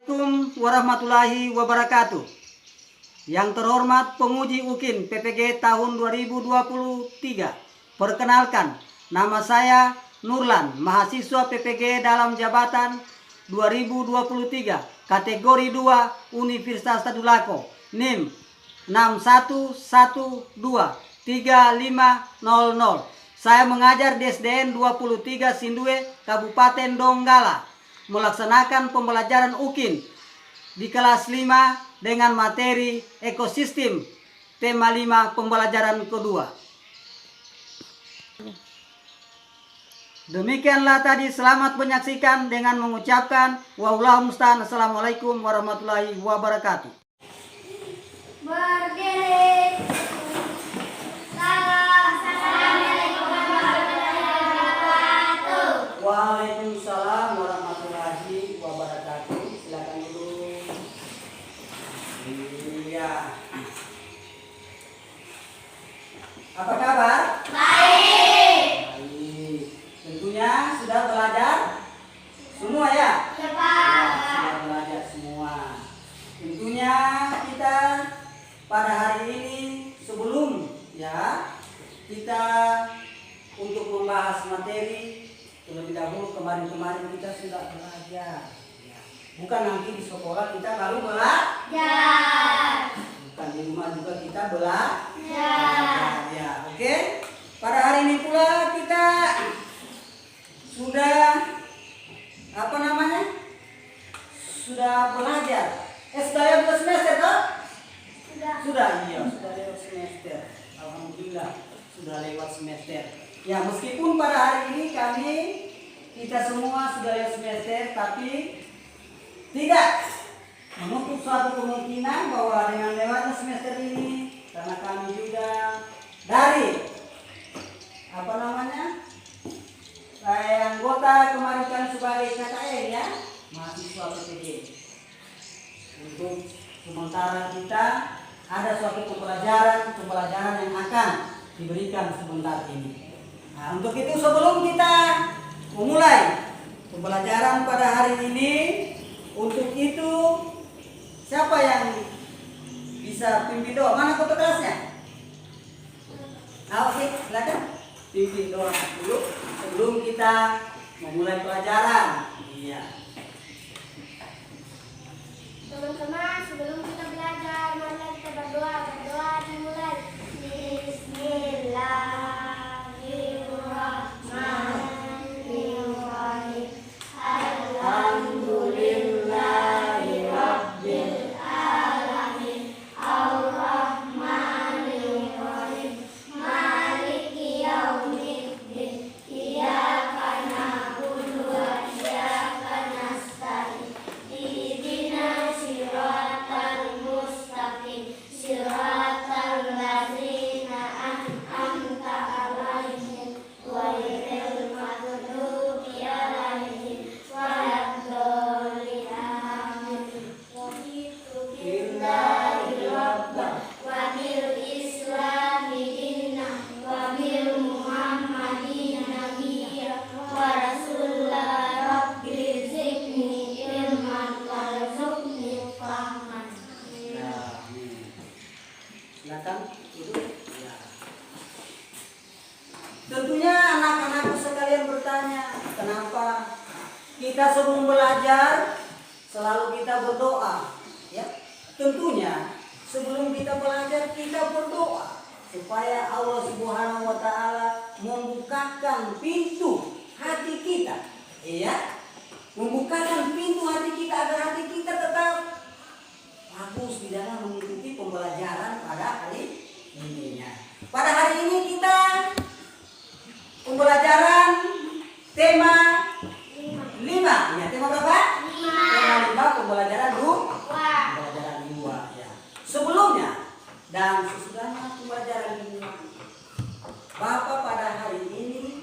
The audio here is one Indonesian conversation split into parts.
Assalamualaikum warahmatullahi wabarakatuh. Yang terhormat penguji UKIN PPG tahun 2023. Perkenalkan, nama saya Nurlan, mahasiswa PPG dalam jabatan 2023, kategori 2 Universitas Tadulako, NIM 61123500. Saya mengajar di SDN 23 Sindue, Kabupaten Donggala, melaksanakan pembelajaran UKIN di kelas 5 dengan materi ekosistem, tema 5 pembelajaran kedua. Demikianlah tadi, selamat menyaksikan dengan mengucapkan wallahu musta'an. Assalamualaikum warahmatullahi wabarakatuh. Berdiri. Assalamualaikum warahmatullahi wabarakatuh. Waalaikumsalam warahmatullahi wabarakatuh. Silakan dulu. Iya. Apa kabar? Baik. Baik. Tentunya sudah belajar semua ya? Ya, Pak. Sudah belajar semua. Tentunya kita pada hari ini sebelum kita untuk membahas materi, terlebih dahulu kemarin kita sudah belajar. Bukan nanti di sekolah kita baru belajar. Bukan di rumah juga kita belajar. Ya, oke. Pada hari ini pula kita sudah sudah belajar. Sudah 2 semester toh? Sudah, iya, sudah lewat semester. Alhamdulillah, sudah lewat semester. Ya, meskipun pada hari ini kita semua sudah lewat semester, tapi tidak menutup suatu kemungkinan bahwa dengan lewatnya semester ini, karena kami juga dari anggota kemarin kan sebagai KKN ya, mahasiswa PPG. Untuk sementara kita ada suatu pembelajaran yang akan diberikan sebentar ini. Nah, untuk itu sebelum kita memulai pembelajaran pada hari ini, untuk itu siapa yang bisa pimpin doa? Mana foto kelasnya? Oke, silakan pimpin doa dulu sebelum kita memulai pelajaran. Iya. Teman-teman, sebelum kita belajar, mari kita berdoa. Berdoa dimulai. Bismillahirrahmanirrahim. Alhamdulillahirabbil alamin. Arrahmanirrahim. Maliki yaumiddin. Iyyaka na'budu wa iyyaka nasta'in. Ihdinas siratal mustaqim. Siratal ladzina an'amta 'alaihim ghairil maghdubi 'alaihim waladdallin. Amin. Raditu billahi rabban wa bil islami dinna wa bil muhammadin nabiyya wa rasulullah. Rabbi zidni ilman warzuqni fahman. Ya, amin. Silakan duduk. Ya. Tentunya anak-anakku sekalian bertanya, kenapa kita sebelum belajar selalu kita berdoa? Ya, tentunya sebelum kita belajar kita berdoa supaya Allah Subhanahu wa taala membukakan pintu hati kita. Iya. Membukakan pintu hati kita agar hati kita tetap bagus di dalam mengikuti pembelajaran pada hari ini. Pada hari ini kita pembelajaran tema 5. Ya, tema berapa? 5 pembelajaran 2 ya. Sebelumnya dan sesudahnya pembelajaran 5, Bapak pada hari ini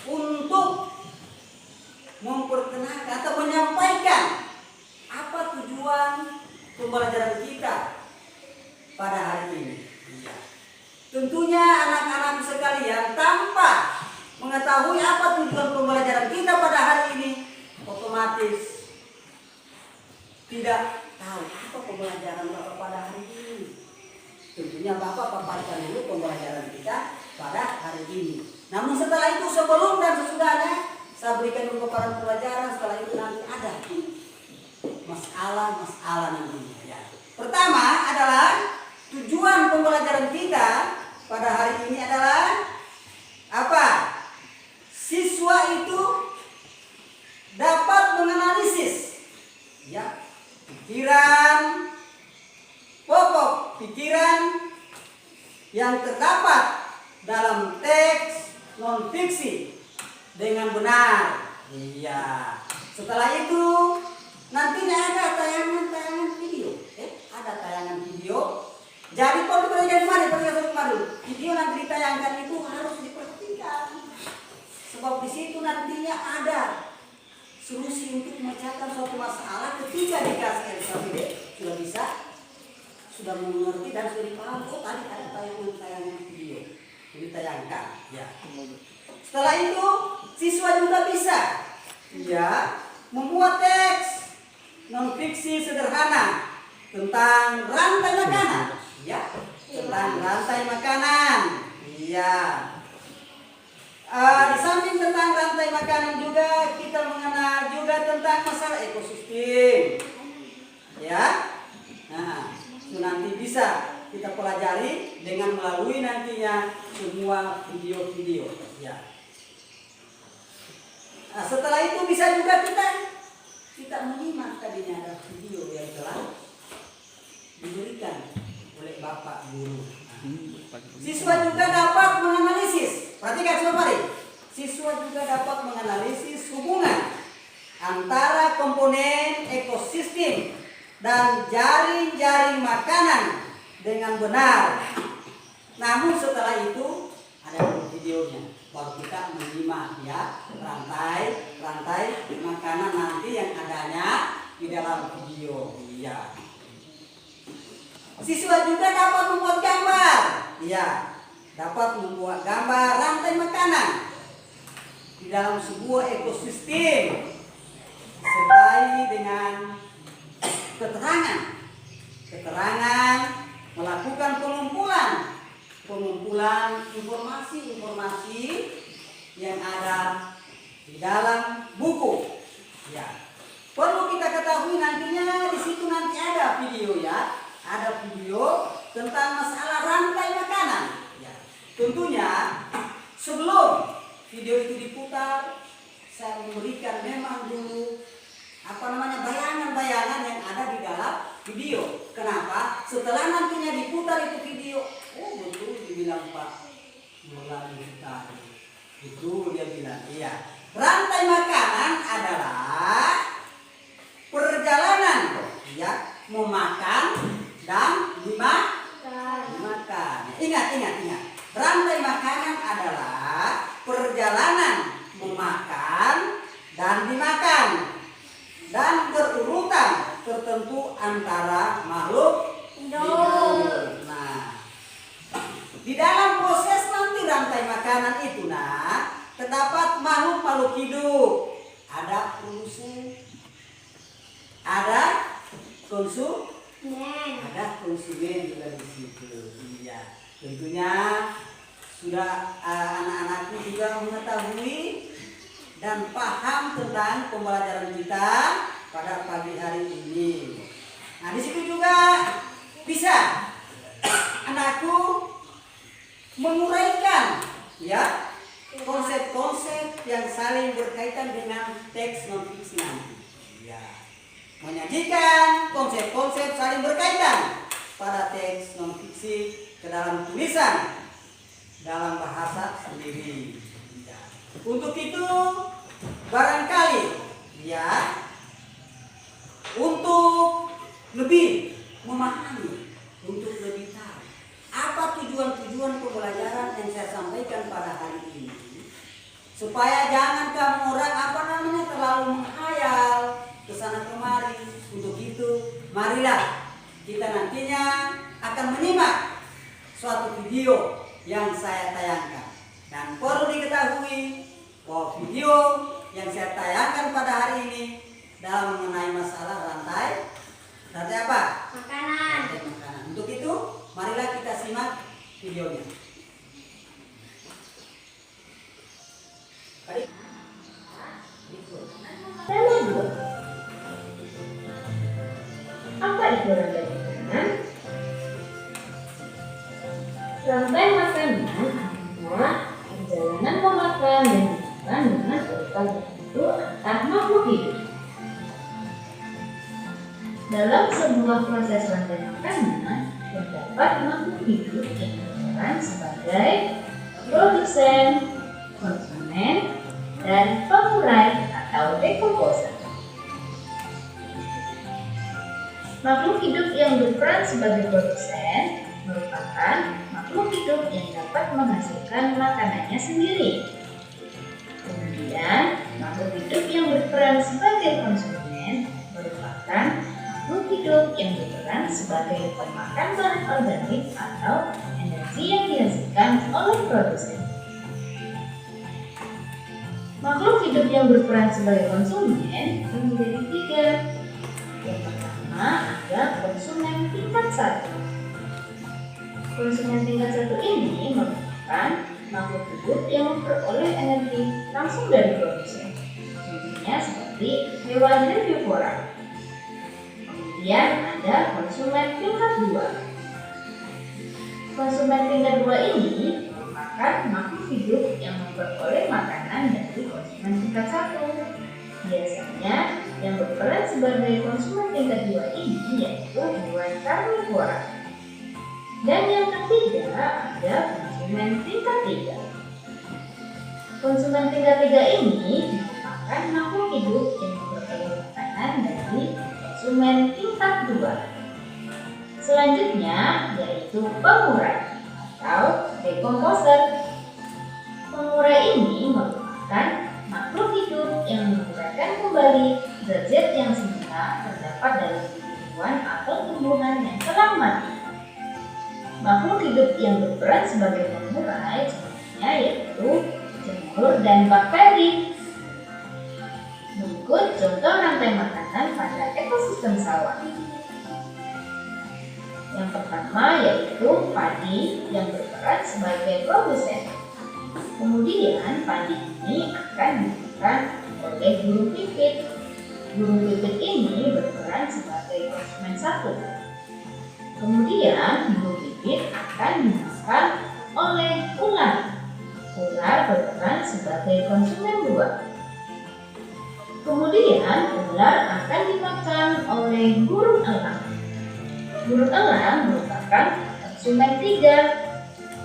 untuk memperkenalkan atau menyampaikan apa tujuan pembelajaran kita pada hari ini. Tentunya anak-anak sekalian, tanpa mengetahui apa tujuan pembelajaran kita pada hari ini, otomatis tidak tahu apa pembelajaran Bapak pada hari ini. Tentunya Bapak paparkan dulu pembelajaran kita pada hari ini. Namun setelah itu, sebelum dan sesudahnya, saya berikan dulu paparan pembelajaran. Setelah itu nanti ada masalah nantinya. Ya. Pertama adalah tujuan pembelajaran kita pada hari ini adalah apa? Siswa itu dapat menganalisis, ya, pikiran pokok pikiran yang terdapat dalam teks non fiksi dengan benar. Iya. Setelah itu nantinya ada tayangan video. Ada tayangan video. Jadi kalau kita kemarin video nanti ditayangkan itu harus diperhatikan. Sebab di situ nantinya ada solusi untuk memecahkan suatu masalah ketika dikasih LKPD sudah bisa, sudah mengerti dan sudah dipaham. Oh, tadi ada tayangan video ini ditayangkan. Ya. Setelah itu siswa juga bisa, ya, membuat teks non fiksi sederhana tentang rantai makanan, ya, tentang rantai makanan, iya. Di samping tentang rantai makanan juga kita mengenal juga tentang masalah ekosistem, ya. Nah, itu nanti bisa kita pelajari dengan melalui nantinya semua video-video, ya. Nah, setelah itu bisa juga kita menyimak tadinya ada video yang telah diberikan oleh Bapak Guru. Siswa juga dapat menganalisis. Perhatikan semua mari. Siswa juga dapat menganalisis hubungan antara komponen ekosistem dan jaring-jaring makanan dengan benar. Namun setelah itu ada videonya. Baru kita menyimak, ya, rantai makanan nanti yang adanya di dalam video. Iya. Siswa juga dapat membuat gambar, ya, dapat membuat gambar rantai makanan di dalam sebuah ekosistem sertai dengan keterangan melakukan pengumpulan informasi yang ada di dalam buku. Ya. Perlu kita ketahui nantinya di situ nanti ada video, ya. Ada video tentang masalah rantai makanan. Ya. Tentunya sebelum video itu diputar, saya memberikan memang dulu bayangan-bayangan yang ada di dalam video. Kenapa? Setelah nantinya diputar itu video, oh betul dibilang Pak Mulani tadi. Itu dia bilang, iya. Rantai makanan adalah perjalanan, ya, memakan dan dimakan. Ingat. Rantai makanan adalah perjalanan memakan dan dimakan dan berurutan tertentu antara makhluk hidup. Nah, di dalam proses nanti rantai makanan itu, terdapat makhluk hidup. Ada produsen, ada konsumen juga di situ. Iya, tentunya sudah anak-anakku juga mengetahui dan paham tentang pembelajaran kita pada pagi hari ini. Nah, di situ juga bisa anakku menguraikan, ya, konsep-konsep yang saling berkaitan dengan teks non fiksi nanti. Ya. Menyajikan konsep-konsep saling berkaitan pada teks non fiksi ke dalam tulisan dalam bahasa sendiri. Ya. Untuk itu barangkali, ya, untuk lebih memahami, untuk lebih tahu apa tujuan pembelajaran yang saya sampaikan pada hari ini, supaya jangan kamu orang terlalu menghayal ke sana kemari. Untuk itu marilah kita nantinya akan menyimak suatu video yang saya tayangkan. Dan perlu diketahui bahwa video yang saya tayangkan pada hari ini dalam mengenai masalah rantai itu rantai makanan? Rantai makanan adalah perjalanan memakan dan dimakan dengan urutan tertentu antar makhluk hidup. Dalam sebuah proses rantai makanan, terdapat makhluk hidup yang berperan sebagai produsen, konsumen, dan pengurai atau dekomposer. Makhluk hidup yang berperan sebagai produsen merupakan makhluk hidup yang dapat menghasilkan makanannya sendiri. Kemudian, makhluk hidup yang berperan sebagai konsumen merupakan makhluk hidup yang berperan sebagai pemakan bahan organik atau energi yang dihasilkan oleh produsen. Makhluk hidup yang berperan sebagai konsumen menjadi tiga. Yang pertama ada konsumen tingkat 1. Konsumen tingkat 1 ini merupakan makhluk hidup yang memperoleh energi langsung dari produsen. Contohnya seperti hewan herbivora. Kemudian ada konsumen tingkat 2. Konsumen tingkat 2 ini merupakan makhluk hidup yang memperoleh makanan dari konsumen tingkat 1. Biasanya yang berperan sebagai konsumen tingkat 2 ini yaitu hewan karnivora. Dan yang ketiga ada konsumen tingkat 3. Konsumen tingkat 3 ini merupakan makhluk hidup yang memperoleh makanan dari konsumen tingkat 2. Selanjutnya yaitu pengurai atau dekomposer. Pengurai ini merupakan makhluk hidup yang menguraikan kembali zat-zat yang semula terdapat dalam hewan atau tumbuhan yang telah mati. Makhluk hidup yang berperan sebagai pengurai contohnya yaitu jamur dan bakteri. Berikut contoh rantai makanan pada ekosistem sawah. Yang pertama yaitu padi yang berperan sebagai produsen. Kemudian padi ini akan dimakan oleh burung pipit. Burung pipit ini berperan sebagai konsumen 1. Kemudian burung pipit akan dimakan oleh ular. Ular berperan sebagai konsumen 2. Kemudian ular akan dimakan oleh burung elang. Burung elang merupakan konsumen 3.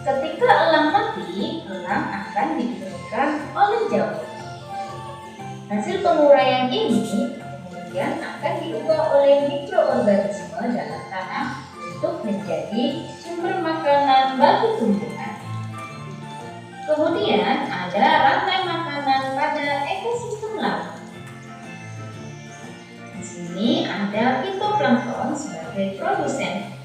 Ketika elang mati, elang akan dikeluarkan oleh jamur. Hasil penguraian ini kemudian akan diubah oleh mikroorganisme dalam tanah untuk menjadi sumber makanan bagi tumbuhan. Kemudian ada rantai makanan pada ekosistem laut. Di sini ada fitoplankton sebagai produsen.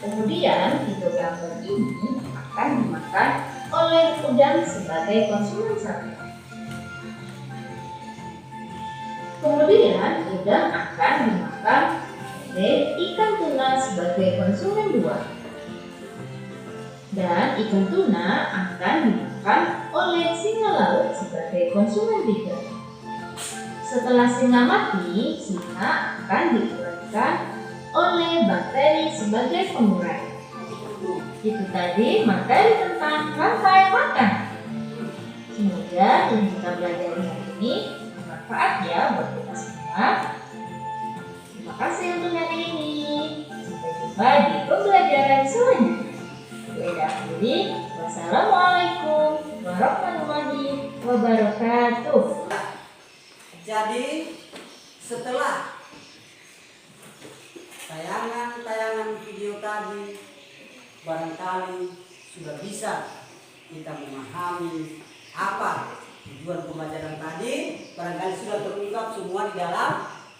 Kemudian fitoplankton ini akan dimakan oleh udang sebagai konsumen 1. Kemudian udang akan dimakan oleh ikan tuna sebagai konsumen 2. Dan ikan tuna akan dimakan oleh singa laut sebagai konsumen 3. Setelah singa mati, singa akan dikeluarkan oleh bakteri sebagai pengurai. Itu tadi materi tentang rantai makan. Semoga yang kita belajar hari ini bermanfaat ya buat kita semua. Terima kasih untuk hari ini. Sampai jumpa di pembelajaran selanjutnya. Wassalamualaikum warahmatullahi wabarakatuh. Jadi setelah tayangan video tadi, barangkali sudah bisa kita memahami apa tujuan pembelajaran tadi, barangkali sudah terungkap semua di dalam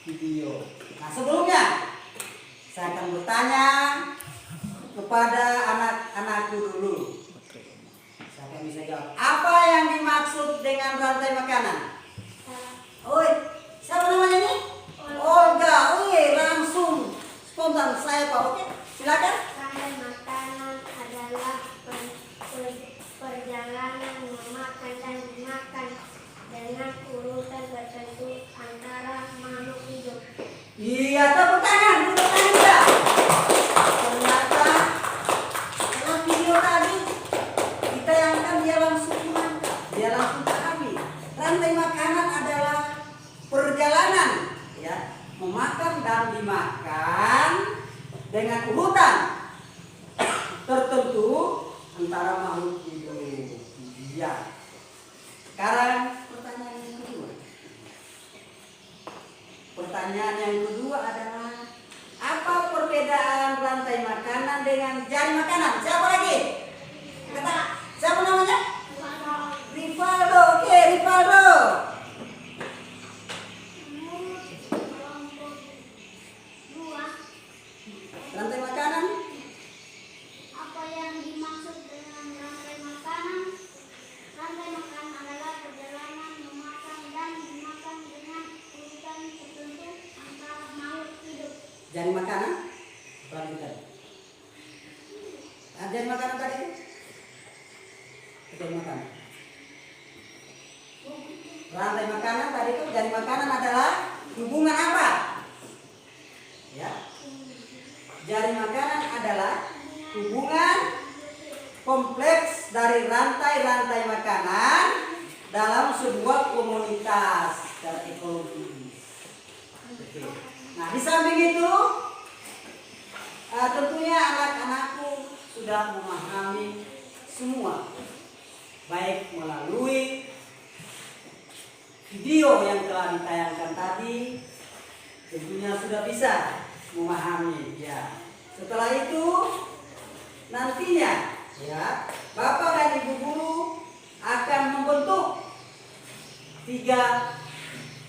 video. Nah, sebelumnya saya akan bertanya kepada anak-anakku dulu. Saya akan bisa jawab. Apa yang dimaksud dengan rantai makanan? Oi, siapa namanya ini? Olga. Oke, langsung spontan saya Pak. Oke, silakan. Rantai makanan adalah perjalanan memakan dan dimakan dengan urutan tertentu antara makhluk hidup. Iya, tepuk tangan, tepuk tangan. yang dimakan dengan urutan tertentu antara makhluk hidup. Ya. Sekarang pertanyaan yang kedua. Pertanyaan yang kedua adalah apa perbedaan rantai makanan dengan jari makanan? Siapa lagi? Kata, siapa namanya? Rivaldo. Oke, Rivaldo. Rantai makanan? Apa yang dimaksud dengan rantai makanan? Rantai makanan adalah perjalanan memakan dan dimakan dengan urutan tertentu antara makhluk hidup. Jari makanan? Lanjutkan. Jari makanan tadi? Jari makanan. Rantai makanan tadi itu jari makanan adalah hubungan apa? Ya. Jari makanan adalah hubungan kompleks dari rantai-rantai makanan dalam sebuah komunitas secara ekologis. Oke. Nah, di samping itu tentunya anak-anakku sudah memahami semua, baik melalui video yang telah ditayangkan tadi, tentunya sudah bisa memahami. Ya. Setelah itu nantinya ya Bapak dan Ibu guru akan membentuk 3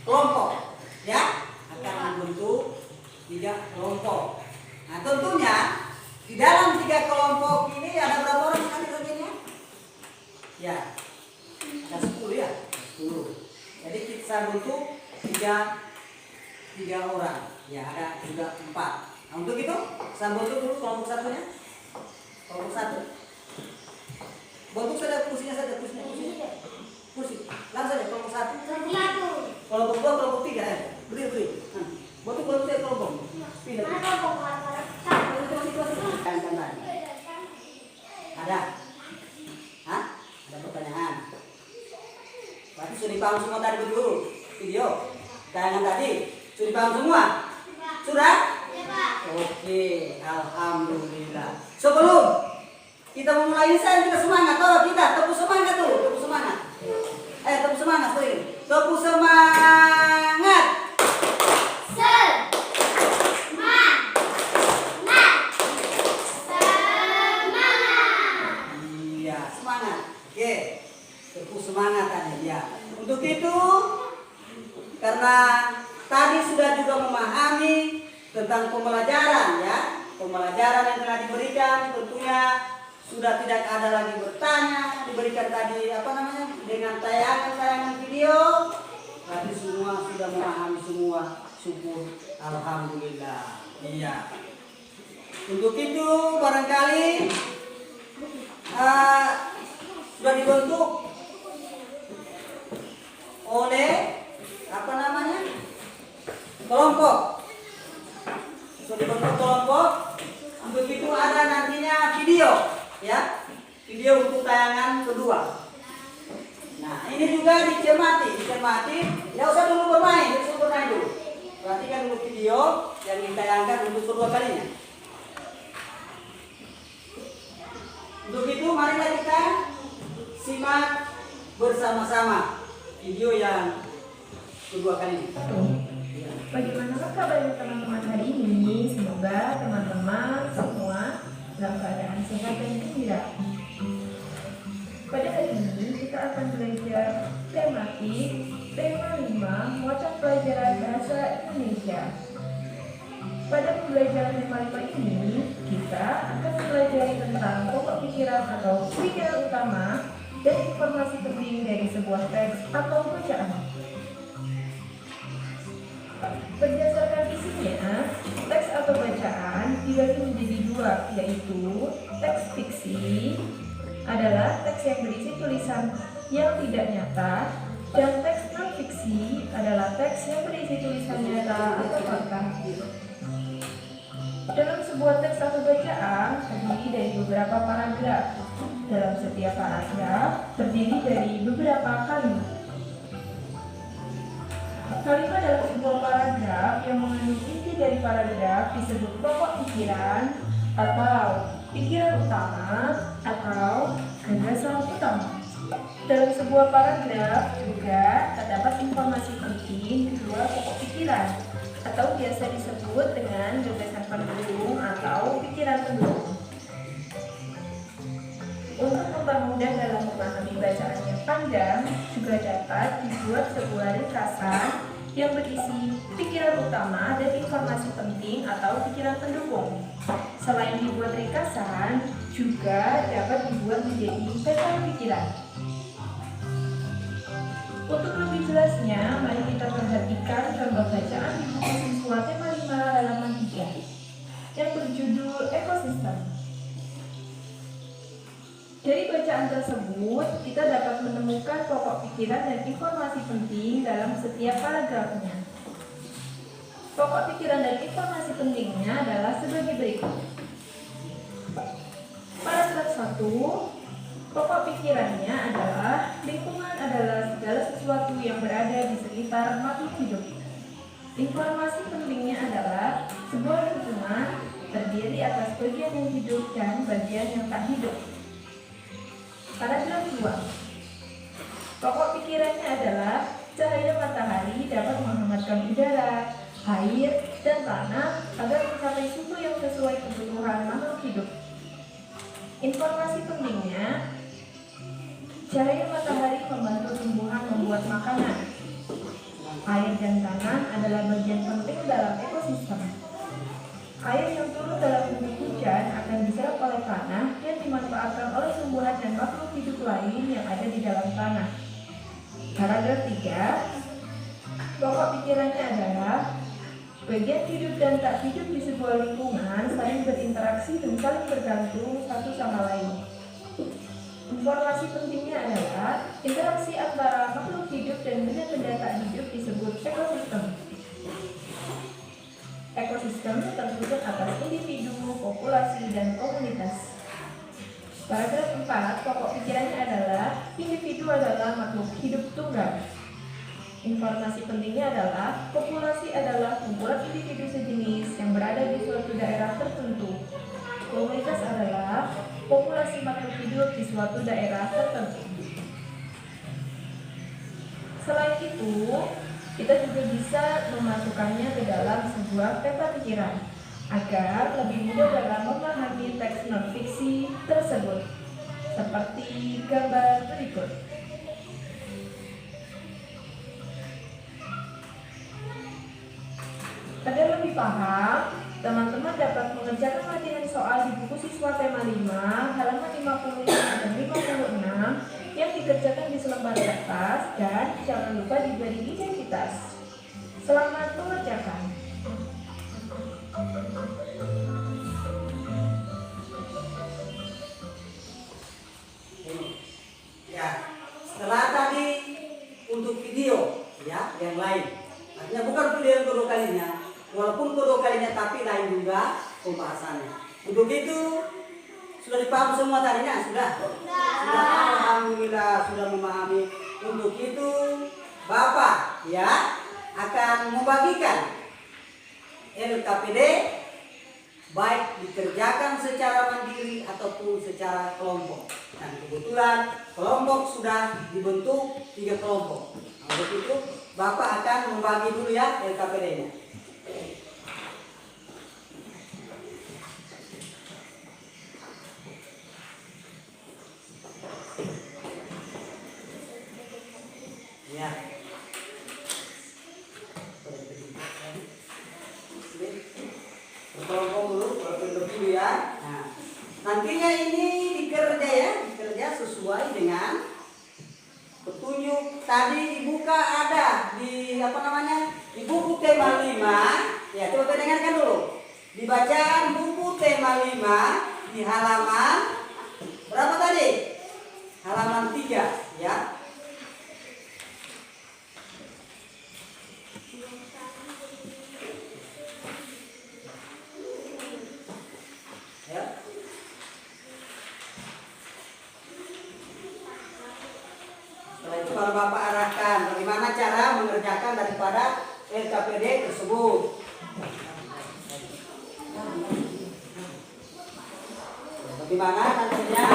kelompok, ya, akan membentuk 3 kelompok. Nah, tentunya di dalam 3 kelompok ini ada berapa orang sekali bagiannya? Ya, ada 10 ya, 10. Jadi kita bentuk 3 orang. Ya, ada juga 4. Nah, untuk itu saya bentuk dulu kelompok satunya. Kelompok 1. Bentuk saja kursinya saja, kursi. Langsung saja kelompok 1. Kelompok 2, kelompok 3 ya. Beri. Bentuk kelompok 3 kelompok. Pindah. Ada? Hah? Ada pertanyaan? Berarti sudah dipaham semua tadi dulu video tayangan tadi? Sudah dipaham semua? Sudah? Oke, alhamdulillah. Sebelum kita memulai saya kita semangat, kita tepuk semangat dulu, tepuk semangat. Tepuk semangat, tepuk semangat. Iya, semangat. Oke, tepuk semangat tadi ya. Untuk itu, karena tadi sudah juga memahami tentang pembelajaran ya, pembelajaran yang telah diberikan tentunya sudah tidak ada lagi bertanya, diberikan tadi dengan tayangan video, berarti semua sudah memahami semua, syukur alhamdulillah. Iya. Untuk itu barangkali sudah dibentuk oleh kelompok. Sudah dibentuk kelompok. Untuk itu ada nantinya video, ya, video untuk tayangan kedua. Nah, ini juga dicermati. Tidak usah dulu bermain dulu. Perhatikan dulu video yang ditayangkan untuk kedua kalinya. Untuk itu, marilah kita simak bersama-sama video yang kedua kalinya. Bagaimana kabarnya teman-teman hari ini? Semoga teman-teman semua dalam keadaan sehat dan gembira. Pada hari ini kita akan belajar tematik tema 5 mata pelajaran bahasa Indonesia. Pada pembelajaran tema 5 ini kita akan mempelajari tentang pokok pikiran atau pikiran utama dan informasi penting dari sebuah teks atau bacaan. Berdasarkan isinya, teks atau bacaan dibagi menjadi 2, yaitu teks fiksi adalah teks yang berisi tulisan yang tidak nyata, dan teks non-fiksi adalah teks yang berisi tulisan nyata atau fakta. Dalam sebuah teks atau bacaan terdiri dari beberapa paragraf. Dalam setiap paragraf terdiri dari beberapa kalimat. Kalimat dalam sebuah paragraf yang mengandung inti dari paragraf disebut pokok pikiran atau pikiran utama atau gagasan utama. Dalam sebuah paragraf juga terdapat informasi penting di luar pokok pikiran atau biasa disebut dengan gagasan pendukung atau pikiran pendukung. Untuk mempermudah dalam memahami bacaan yang panjang, juga dapat dibuat sebuah ringkasan yang berisi pikiran utama dan informasi penting atau pikiran pendukung. Selain dibuat ringkasan, juga dapat dibuat menjadi peta pikiran. Untuk lebih jelasnya, mari kita perhatikan contoh bacaan di buku siswa tema 5 halaman 3 yang berjudul ekosistem. Dari bacaan tersebut, kita dapat menemukan pokok pikiran dan informasi penting dalam setiap paragrafnya. Pokok pikiran dan informasi pentingnya adalah sebagai berikut. Paragraf 1, pokok pikirannya adalah lingkungan adalah segala sesuatu yang berada di sekitar makhluk hidup. Informasi pentingnya adalah sebuah lingkungan terdiri atas bagian yang hidup dan bagian yang tak hidup. Paragraf 2, pokok pikirannya adalah cahaya matahari dapat menghangatkan udara, air, dan tanah agar mencapai suhu yang sesuai kebutuhan makhluk hidup. Informasi pentingnya, cahaya matahari membantu tumbuhan membuat makanan. Air dan tanah adalah bagian penting dalam ekosistem. Air yang turun dalam bentuk hujan akan diserap oleh tanah dan dimanfaatkan oleh tumbuhan dan makhluk hidup lain yang ada di dalam tanah. Paragraf 3, pokok pikirannya adalah bagian hidup dan tak hidup di sebuah lingkungan saling berinteraksi dan saling bergantung satu sama lain. Informasi pentingnya adalah interaksi antara makhluk hidup dan benda-benda tak hidup disebut ekosistem. Ekosistem tersusun atas individu, populasi, dan komunitas. Paragraf 4, pokok pikirannya adalah individu adalah makhluk hidup tunggal. Informasi pentingnya adalah populasi adalah kumpulan individu sejenis yang berada di suatu daerah tertentu. Komunitas adalah populasi makhluk hidup di suatu daerah tertentu. Selain itu, kita juga bisa memasukkannya ke dalam sebuah peta pikiran agar lebih mudah dalam memahami teks non-fiksi tersebut, seperti gambar berikut. Agar lebih paham, teman-teman dapat mengerjakan latihan soal di buku siswa tema 5 halaman 55 dan 56 yang dikerjakan di selembar kertas, dan jangan lupa diberi identitas. Selamat mengerjakan. Ya, setelah tadi untuk video ya yang lain, artinya bukan video yang kedua kalinya, walaupun kedua kalinya tapi lain juga pembahasannya. Untuk itu sudah dipaham semua tadinya? Sudah? Alhamdulillah sudah memahami. Untuk itu Bapak ya akan membagikan LKPD baik dikerjakan secara mandiri ataupun secara kelompok. Dan kebetulan kelompok sudah dibentuk 3 kelompok. Untuk itu Bapak akan membagi dulu ya LKPD-nya. Ya. Kelompok dulu ya. Nah, nantinya ini dikerja sesuai dengan petunjuk tadi dibuka ada di di buku tema 5. Ya, coba dengarkan dulu. Di bacaan buku tema 5 di halaman berapa tadi? Halaman 3 ya. Kalau Bapak arahkan bagaimana cara mengerjakan daripada LKPD tersebut. Bagaimana nantinya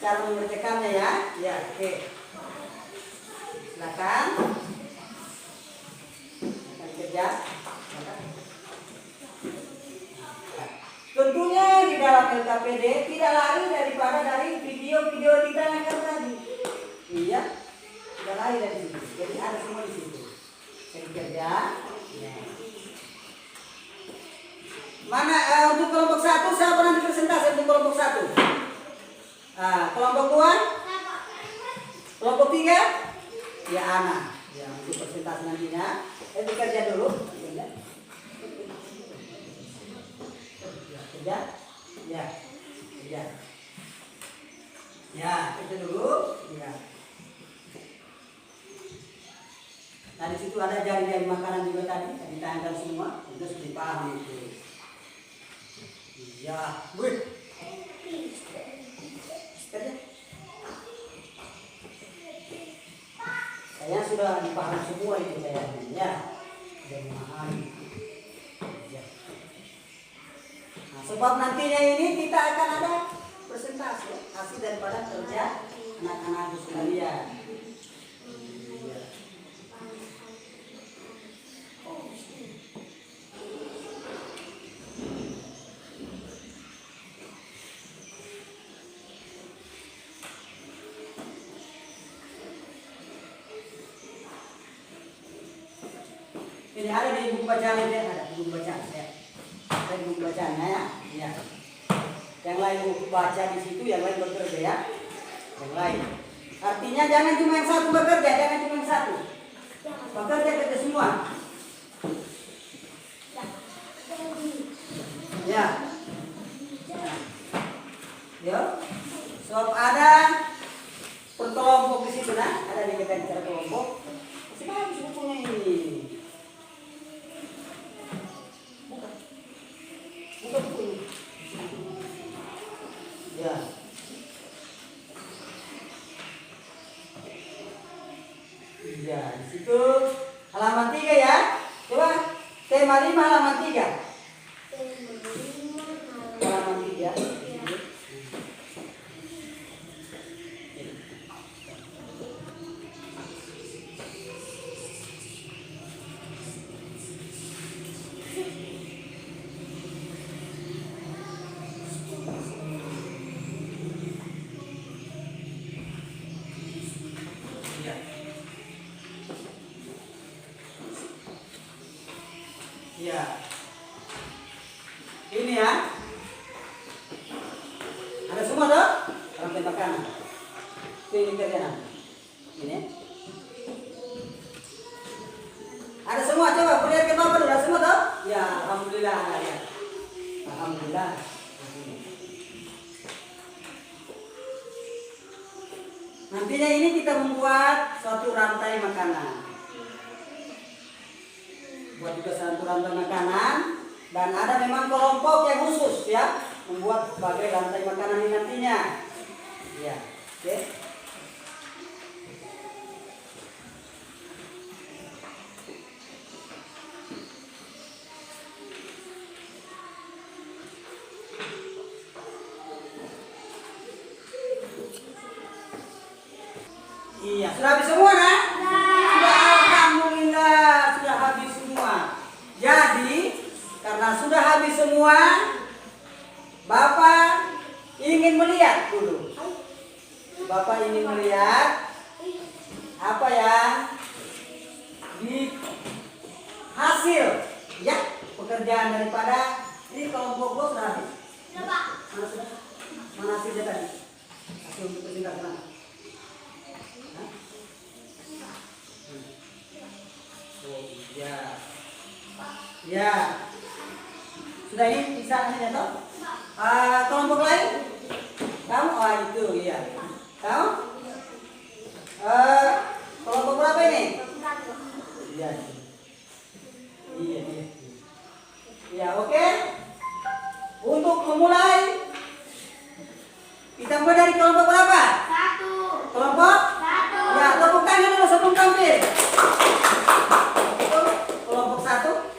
cara mengerjakannya ya? Ya, oke. Silakan. Akan kerja. Tentunya di dalam LKPD tidak lari daripada dari video-video ditanyakan tadi. Iya, tidak lari dari situ. Jadi ada semua di situ. Jadi kerja. Ya. Mana untuk kelompok 1 siapa nanti presentasi untuk kelompok 1? Kelompok 2? Kelompok 3? Ya Ana. Ya untuk presentasi nantinya. Kerja dulu. Kerja. Ya. Kerja. Ya, kerja dulu. Ya. Nah di situ ada jari-jari makanan juga tadi, ditayangkan semua, itu sudah dipahami itu. Ya, wih. Saya sudah dipahami semua itu kayaknya, ya. Sudah memahami. Ya. Nah, sebab nantinya ini kita akan ada presentasi hasil daripada kerja anak-anak sekalian. Ya. Ini ada di buku bacaan ini, ada di buku bacaan ya. Ada di buku bacaannya ya. Ya. Yang lain buku baca di situ, yang lain bekerja ya. Yang lain. Artinya jangan cuma yang satu bekerja, jangan cuma yang satu. Bekerja kerja semua. Ya. Ya. Sebab ada perkelompok di situ nah, ada di cara kelompok. Masih bagus bukunya ini. Ya. Ya, di situ halaman 3 ya. Coba tema 5 halaman 3. Halaman 3. Ya. Ini ya. Ada semua toh? Rantai makanan. Ini kerjaan. Ini. Ada semua, coba lihat ke bawah dulu. Ada semua toh? Ya, alhamdulillah ada ya. Alhamdulillah. Nantinya ini kita membuat suatu rantai makanan. Buat juga satu rantai makanan dan ada memang kelompok yang khusus ya membuat sebagai rantai makanan ini nantinya. Ya, oke. Iya, sudah habis semua nah? Sudah, alhamdulillah sudah habis semua. Jadi karena sudah habis semua, Bapak ingin melihat dulu. Bapak ingin melihat apa yang di hasil ya pekerjaan daripada ini kelompok lo sudah habis. Mana sudah? Mana hasilnya tadi? Hasil untuk presentasi mana? Oh iya. Ya. Sudah ini bisa hasilnya toh? Kelompok lain? Kamu? Oh itu iya. Kamu? Kelompok berapa ini? Iya. Iya, iya. Ya, oke. Untuk memulai kita mulai dari kelompok berapa? 1. Kelompok? 1. Ya, tepuk tangan dulu sebelum tampil. Kelompok 1.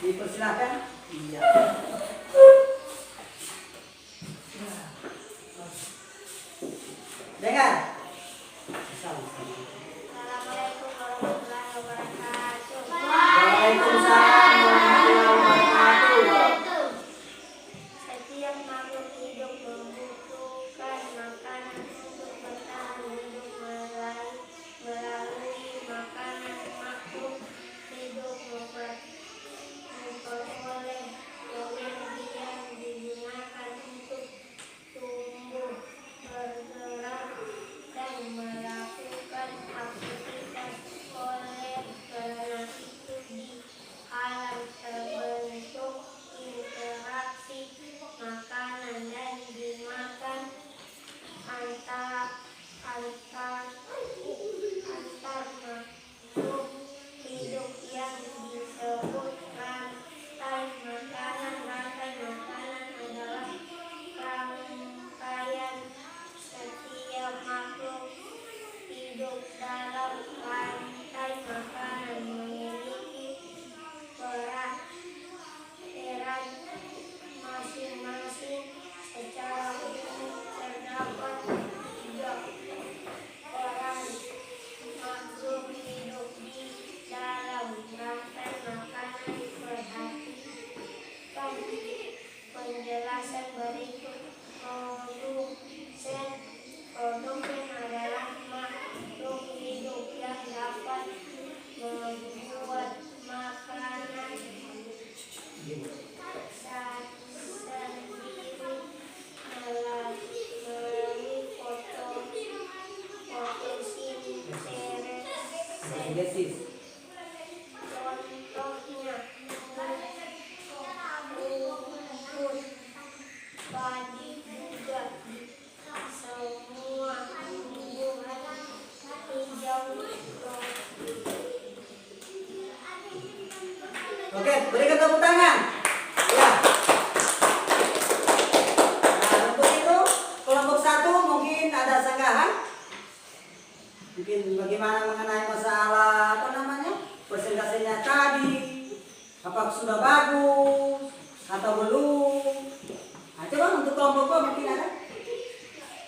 Dipersilakan. Iya. Penjelasan berikut produsen adalah makhluk hidup yang dapat membuat makanan sendiri melalui fotosintesis. Contohnya rumput, padi juga semua tumbuhan hijau. Oke, berikan tepuk tangan. Ya. Nah, untuk itu kelompok 1 mungkin ada sanggahan. Mungkin bagaimana mengenai masalah apa namanya? Presentasinya tadi. Apakah sudah bagus atau belum? Nah, coba untuk kelompok 2 mungkin ada.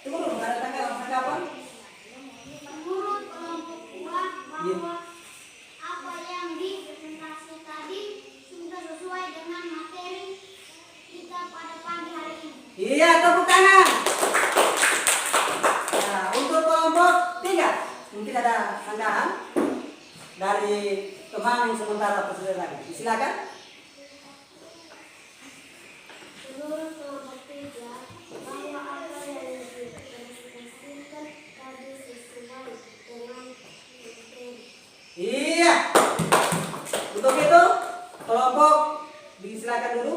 Tunggu, ada tanggapan? Menurut kelompok 2 bahwa apa yang dipresentasi tadi sudah sesuai dengan materi kita pada pagi hari ini. Iya, tepuk tangan. Nah, untuk kelompok 3 mungkin ada sanggahan dari teman yang sementara presentasi lagi. Silakan. Menurut kelompok 3 bahwa apa yang dipresentasikan tadi sesuai dengan materi. Iya. Untuk itu kelompok disilakan dulu.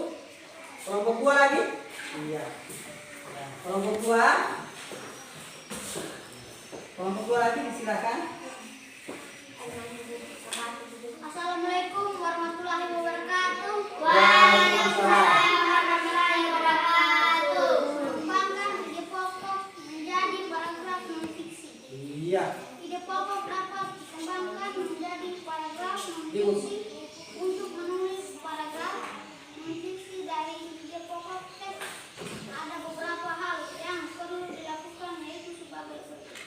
Kelompok 2 lagi. Iya. Nah, kelompok 2. Kelompok 2 lagi disilakan. Assalamualaikum warahmatullahi wabarakatuh. Waalaikumsalam. warahmatullahi wabarakatuh. Kembangkan ide pokok menjadi paragraf non-fiksi. Iya. Ide pokok dapat dikembangkan menjadi paragraf non-fiksi. Untuk menulis paragraf non-fiksi dari ide pokok teks, ada beberapa hal yang perlu dilakukan, yaitu sebagai berikut.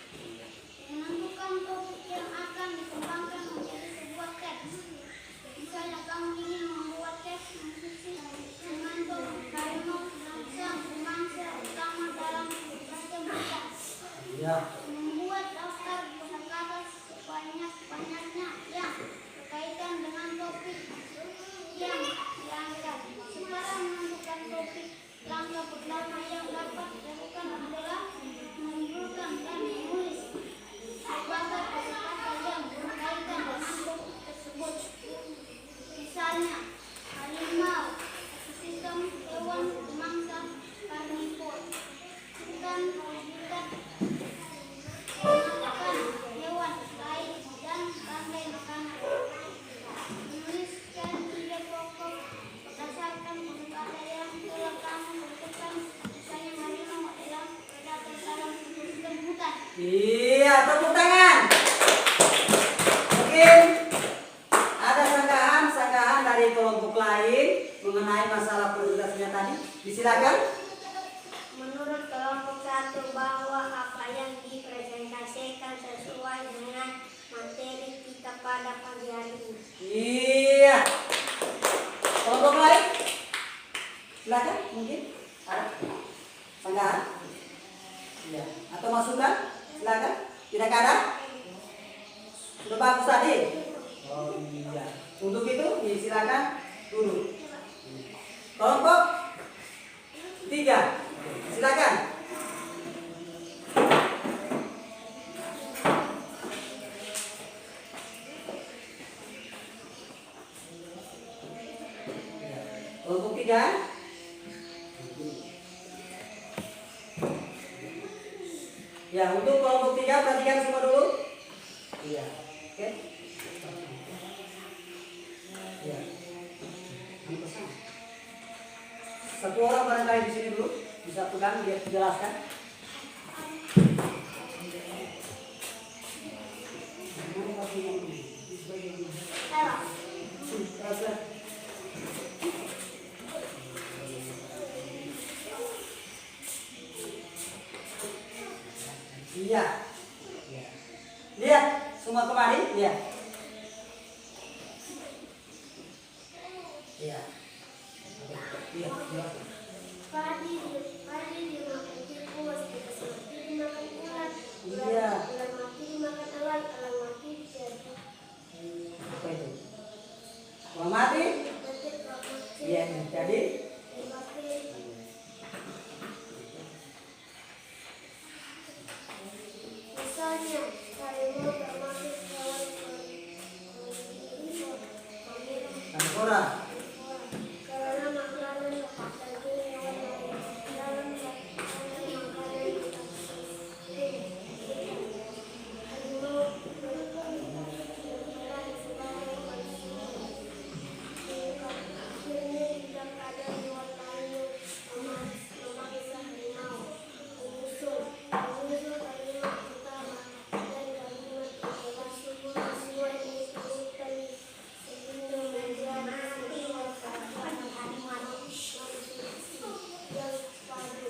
Menentukan topik yang akan dikembangkan menjadi sebuah teks. Misalnya kamu ingin membuat teks non-fiksi dengan topik harimau, bangsa, utama dalam berbagai berita. Iya. Membuat daftar kosakata sebanyak-banyaknya yang berkaitan dengan topik yang diangkat. Sekarang menentukan topik. Langkah pertama yang dapat dilakukan adalah mengumpulkan dan menulis berbagai kosakata yang berkaitan dengan topik tersebut. Misalnya harimau, ekosistem, hewan pemangsa, karnivor, hutan, habitat, makan hewan lain, dan rantai makanan. Menuliskan ide pokok berdasarkan kosakata yang telah kamu tentukan. Misalnya harimau adalah predator dalam ekosistem hutan. Iya, tepuk tangan. Mungkin ada sanggahan dari kelompok lain mengenai masalah presentasinya tadi. Disilakan. Menurut kelompok 1 bahwa apa yang dipresentasikan sesuai dengan materi kita pada pagi hari ini. Iya. Kelompok lain? Silakan, mungkin ada sanggahan. Iya. Atau masukan? Silakan. Tidak ada? Sudah bagus tadi. Oh iya. Untuk itu, silakan duduk. Kelompok 3. Silakan. Kelompok 3. Ya, untuk kelompok 3 perhatikan semua dulu. Iya. Oke. Ya. Satu orang barangkali di sini dulu bisa pegang dia jelaskan. Iya. Lihat semua kembali, lihat. Iya. Iya. Padi dimakan tikus, tikus mati dimakan ulat, Iya. ulat mati dimakan elang, elang mati jadi Apa itu? Orang mati? detik mati. Iya, jadi Misalnya, harimau termasuk hewan tengkorak. karena makanan lepas dari hewan lain dalam makanan kita. Harimau berperan sebagai manusia. Akhirnya tidak ada hewan lain yang memaksa harimau menyusul kalimat utama dan kalimat kedua sesuai disebutkan sehingga menjadi yang padu.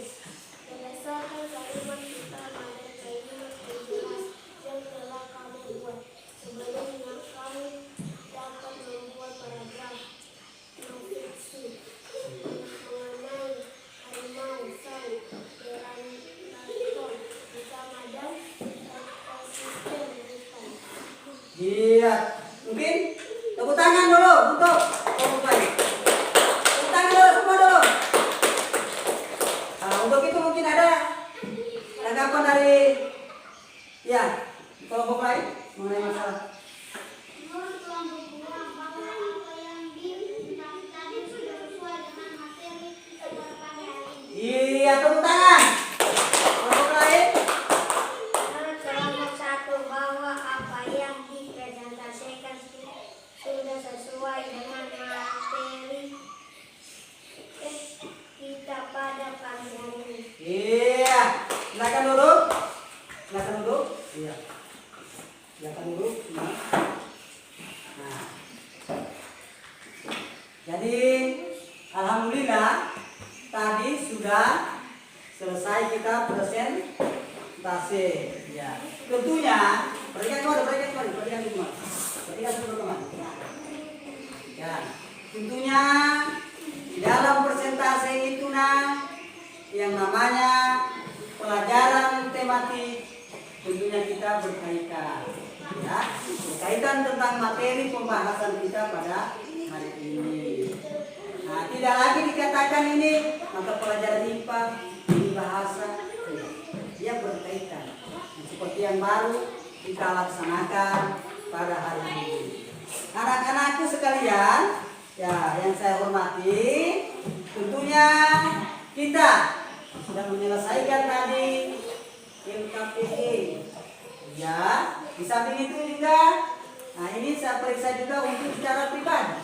Berdasarkan kalimat utama dan kalimat penjelas yang telah kamu buat sebelumnya, kamu dapat membuat paragraf non-fiksi mengenai harimau, sawi, pteranodon utama dan ekosistem hutan. Iya. Mungkin tepuk tangan dulu untuk Bapak. Tepuk tangan dulu semua dulu. Nah, untuk itu mungkin ada tanggapan dari ya kelompok lain mengenai masalah. Menurut kelompok dua, bahwa apa yang dibahas tadi sudah sesuai dengan materi kita pada hari ini. Iya, tepuk tangan. Kelompok lain. Menurut kelompok satu, bahwa apa yang dipresentasikan sudah sesuai dengan materi kita pada pagi hari ini. Iya. Silakan duduk. Silakan duduk. Iya. Silakan duduk semua. Nah. Jadi alhamdulillah tadi sudah selesai kita presentasi. Ya. Tentunya perhatikan semua. Teman-teman. Ya. Tentunya di dalam presentasi itu yang namanya pelajaran tematik tentunya kita berkaitan ya, berkaitan tentang materi pembahasan kita pada hari ini. Nah, tidak lagi dikatakan ini mata pelajaran IPA, ini bahasa, dia berkaitan. Nah, seperti yang baru kita laksanakan pada hari ini. Anak-anakku sekalian, ya yang saya hormati, tentunya kita sudah menyelesaikan tadi LKPE. Ya, di samping itu juga, nah ini saya periksa juga untuk secara pribadi.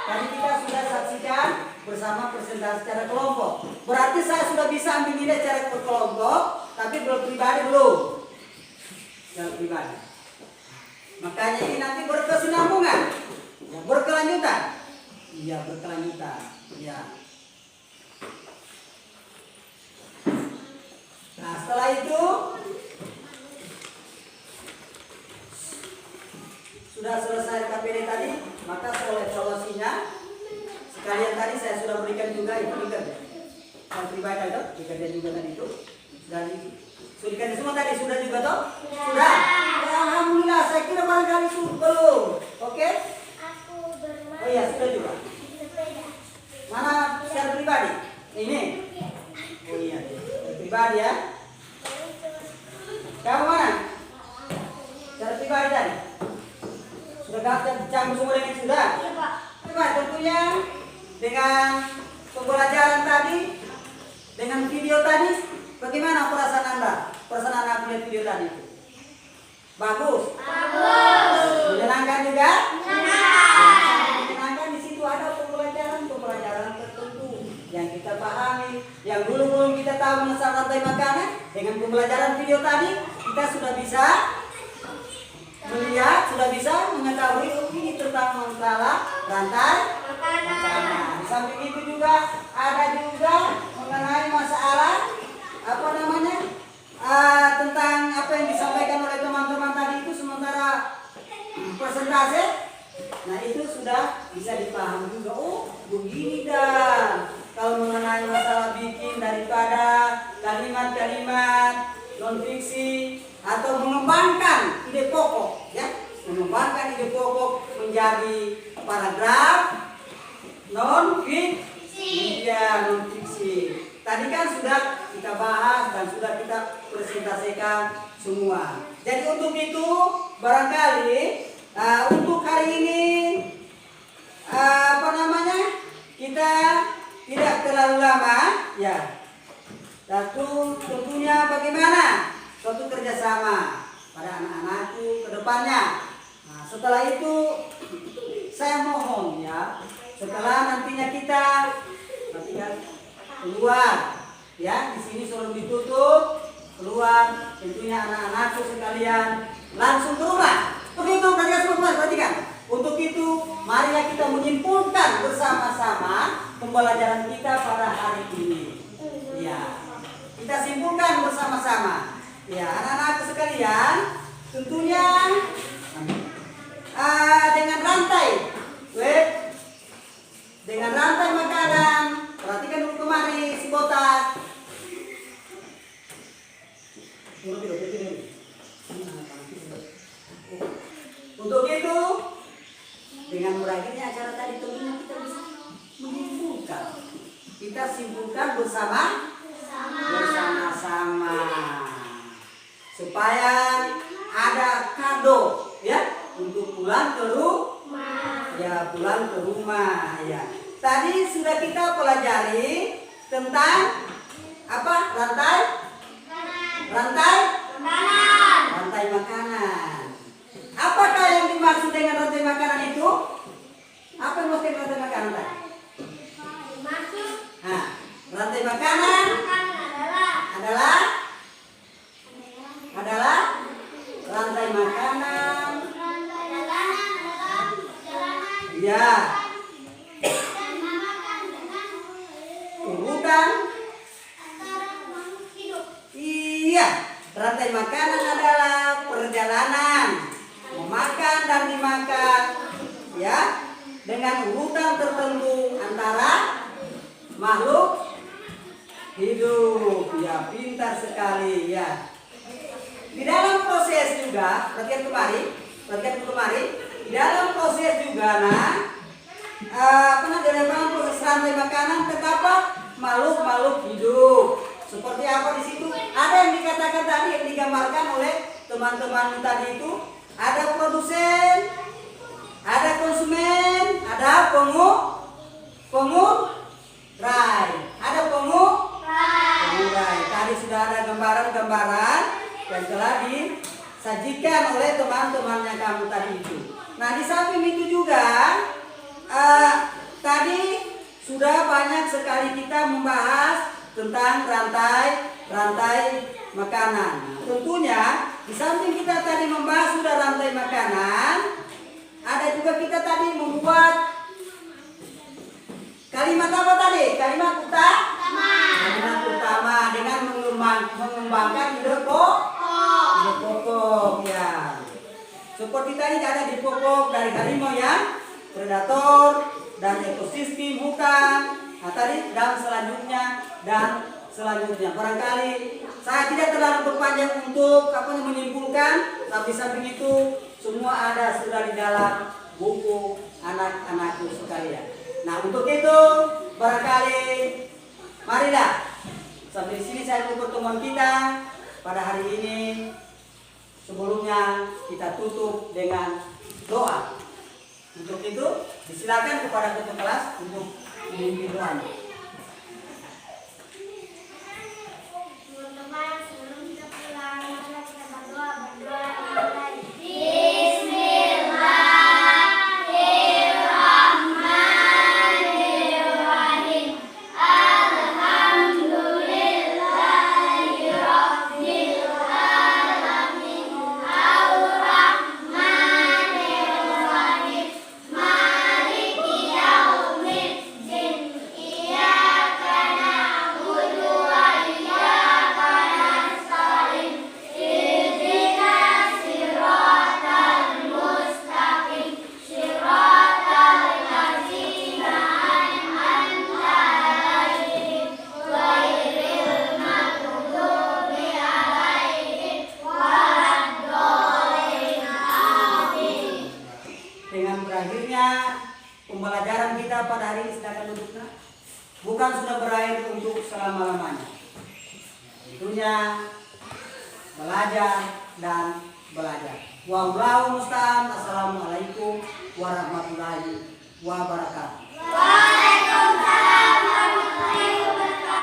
Tadi kita sudah saksikan bersama presentasi secara kelompok. Berarti saya sudah bisa ambil nilai secara kelompok, tapi belum pribadi belum. Secara pribadi. Makanya ini nanti berkesinambungan, ya, berkelanjutan. Iya, berkelanjutan. Ya. Nah, setelah itu sudah selesai KPD tadi, maka soal evaluasinya sekalian tadi saya sudah berikan juga itu ingat ya. Yang pribadi itu, dikerjain juga tadi itu. Dan sudah semua tadi sudah juga toh? Sudah. Ya, alhamdulillah, saya kira barangkali sudah belum. Oke? Aku bermain Oh iya, sudah juga. sepeda. Mana secara pribadi? Ini. Oh iya, secara pribadi ya. Kamu mana? Secara pribadi tadi. Sudah campur semua dengan sudah? Iya, Pak. Coba tentunya dengan pembelajaran tadi, dengan video tadi, bagaimana perasaan Anda? Perasaan Anda melihat video tadi itu? Bagus? Bagus. Menyenangkan juga? Menyenangkan. Menyenangkan, di situ ada pembelajaran tertentu yang kita pahami, yang dulu belum kita tahu mengenai rantai makanan. Dengan pembelajaran video tadi, kita sudah bisa melihat, sudah bisa mengetahui ini tentang masalah rantai makanan. Di samping itu juga ada juga mengenai masalah apa namanya tentang apa yang disampaikan oleh teman-teman tadi itu sementara presentasi. Nah itu sudah bisa dipahami juga. Oh begini dah kalau non fiksi atau mengembangkan ide pokok, ya, mengembangkan ide pokok menjadi paragraf non fiksi. Ya, non fiksi. Tadi kan sudah kita bahas dan sudah kita presentasikan semua. Jadi untuk itu barangkali untuk hari ini kita tidak terlalu lama, ya. Satu, tentunya bagaimana suatu kerjasama pada anak-anakku ke depannya. Nah, setelah itu saya mohon, ya, setelah nantinya kita keluar, ya, di sini sebelum ditutup, keluar, tentunya anak-anakku sekalian langsung ke rumah. Begitu, perhatikan. Untuk itu, marilah kita menyimpulkan bersama-sama pembelajaran kita pada hari ini. Ya, kita simpulkan bersama-sama. Ya, anak-anak sekalian, tentunya dengan rantai makanan. Perhatikan dulu kemari si botak. Untuk itu, dengan berakhirnya acara tadi tentunya kita bisa menyimpulkan. Kita simpulkan bersama-sama supaya ada kado, ya, untuk pulang ke rumah. Ya, pulang ke rumah, ya. Tadi sudah kita pelajari tentang apa? Rantai makanan. Apakah yang dimaksud dengan rantai makanan itu? Apa yang maksud rantai makanan tadi? Nah, rantai makanan adalah rantai makanan. Ya. Urutan. Iya, rantai makanan adalah perjalanan memakan dan dimakan, ya, dengan urutan tertentu antara makhluk hidup. Ya, pintar sekali, ya. Di dalam proses juga, perhatikan kemari, di dalam proses juga, dalam proses rantai makanan terdapat makhluk hidup. Seperti apa di situ? Ada yang dikatakan tadi, yang digambarkan oleh teman-teman tadi itu. Ada produsen, ada konsumen, ada pengurai. Ada pengurai. Tadi sudah ada gambaran-gambaran yang telah disajikan oleh teman-temannya kamu tadi itu. Nah, di samping itu juga tadi sudah banyak sekali kita membahas tentang rantai makanan. Tentunya di samping kita tadi membahas sudah rantai makanan, ada juga kita tadi membuat kalimat apa tadi? Kalimat utama dengan mengembangkan ide pokok, ya. Seperti tadi ada di pokok dari harimau yang predator dan ekosistem hutan. Nah, tadi dan selanjutnya. Barangkali saya tidak terlalu berpanjang untuk menyimpulkan, tapi samping itu semua ada sudah di dalam buku anak-anakku sekalian. Nah, untuk itu barangkali marilah sampai sini saya tutup pertemuan kita pada hari ini. Sebelumnya kita tutup dengan doa. Untuk itu disilakan kepada ketua kelas untuk memimpin doanya. Sebelum kita pulang, mari kita berdoa. Iya. pembelajaran kita pada hari ini sedangkan duduknya bukan sudah berakhir untuk selama-lamanya. Tentunya belajar dan belajar. Wallahu musta'an. Assalamualaikum warahmatullahi wabarakatuh. Waalaikumsalam warahmatullahi wabarakatuh.